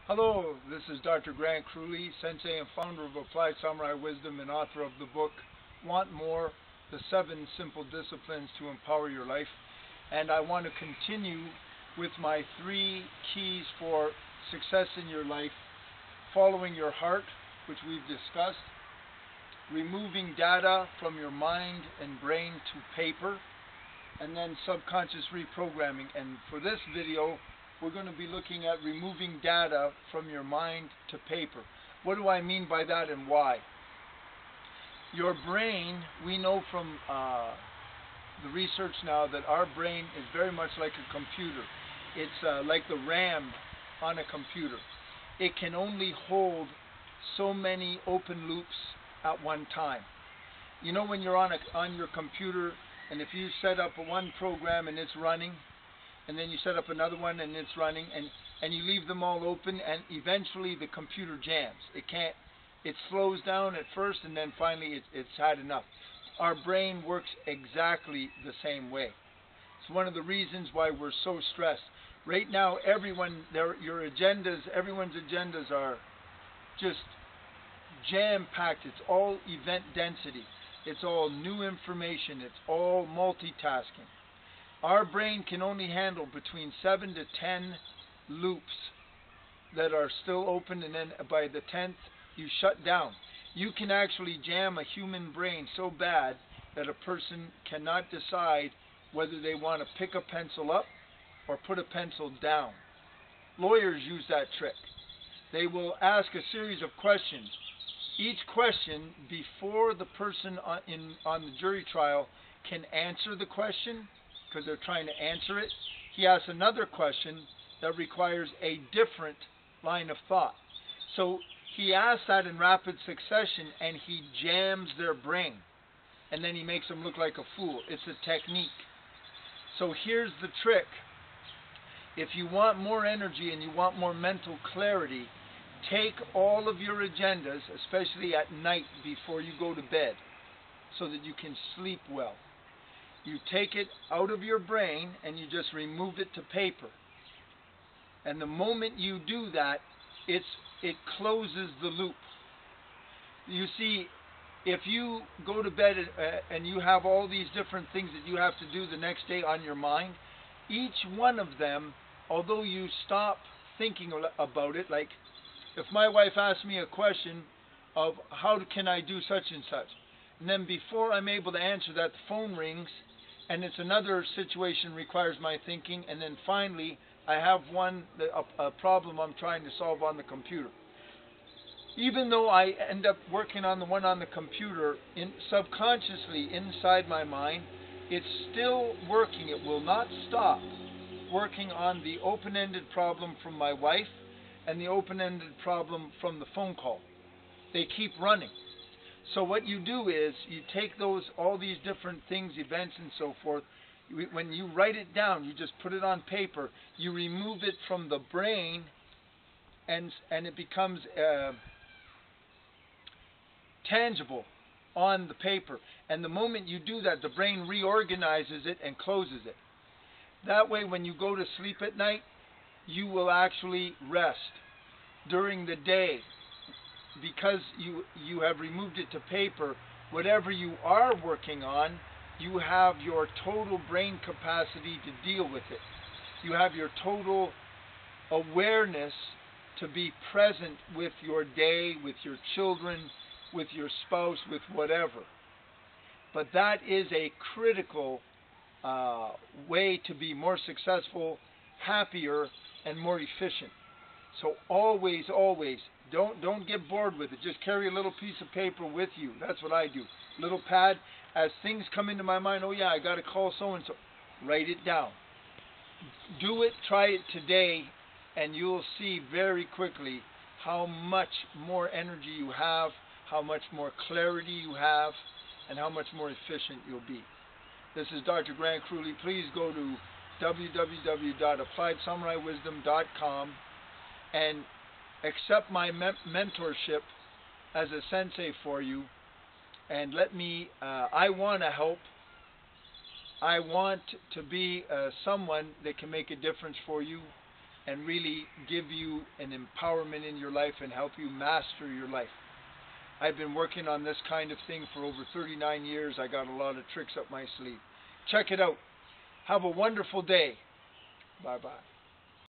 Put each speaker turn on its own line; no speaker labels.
Hello, this is Dr. Grant Kruhly, Sensei and founder of Applied Samurai Wisdom and author of the book Want More? The 7 Simple Disciplines to Empower Your Life. And I want to continue with my 3 keys for success in your life: following your heart, which we've discussed, removing data from your mind and brain to paper, and then subconscious reprogramming. And for this video, we're going to be looking at removing data from your mind to paper. What do I mean by that and why? Your brain, we know from the research now that our brain is very much like a computer. It's like the RAM on a computer. It can only hold so many open loops at one time. You know, when you're on your computer, and if you set up one program and it's running, and then you set up another one and it's running, and you leave them all open, and eventually the computer jams. It slows down at first, and then finally it's had enough. Our brain works exactly the same way. It's one of the reasons why we're so stressed. Right now, everyone's agendas are just jam-packed. It's all event density. It's all new information. It's all multitasking. Our brain can only handle between 7 to 10 loops that are still open, and then by the 10th, you shut down. You can actually jam a human brain so bad that a person cannot decide whether they want to pick a pencil up or put a pencil down. Lawyers use that trick. They will ask a series of questions. Each question, before the person on the jury trial can answer the question, because they're trying to answer it, he asks another question that requires a different line of thought. So he asks that in rapid succession, and he jams their brain, and then he makes them look like a fool. It's a technique. So here's the trick. If you want more energy and you want more mental clarity, take all of your agendas, especially at night before you go to bed, so that you can sleep well. You take it out of your brain and you just remove it to paper. And the moment you do that, it closes the loop. You see, if you go to bed and you have all these different things that you have to do the next day on your mind, each one of them, although you stop thinking about it, like if my wife asks me a question of how can I do such and such, and then before I'm able to answer that, the phone rings, and it's another situation requires my thinking, and then finally I have a problem I'm trying to solve on the computer. Even though I end up working on the one on the computer, subconsciously inside my mind, it's still working. It will not stop working on the open-ended problem from my wife and the open-ended problem from the phone call. They keep running. So what you do is you take all these different things, events and so forth. When you write it down, you just put it on paper. You remove it from the brain, and it becomes tangible on the paper. And the moment you do that, the brain reorganizes it and closes it. That way, when you go to sleep at night, you will actually rest. During the day, because you have removed it to paper, whatever you are working on, you have your total brain capacity to deal with it. You have your total awareness to be present with your day, with your children, with your spouse, with whatever. But that is a critical way to be more successful, happier, and more efficient. So always, don't get bored with it. Just carry a little piece of paper with you. That's what I do. Little pad. As things come into my mind, oh yeah, I got to call so-and-so. Write it down. Do it, try it today, and you'll see very quickly how much more energy you have, how much more clarity you have, and how much more efficient you'll be. This is Dr. Grant Kruhly. Please go to www.appliedsamuraiwisdom.com and accept my mentorship as a sensei for you, and I want to help. I want to be someone that can make a difference for you. and really give you an empowerment in your life and help you master your life. I've been working on this kind of thing for over 39 years. I got a lot of tricks up my sleeve. Check it out. Have a wonderful day. Bye-bye.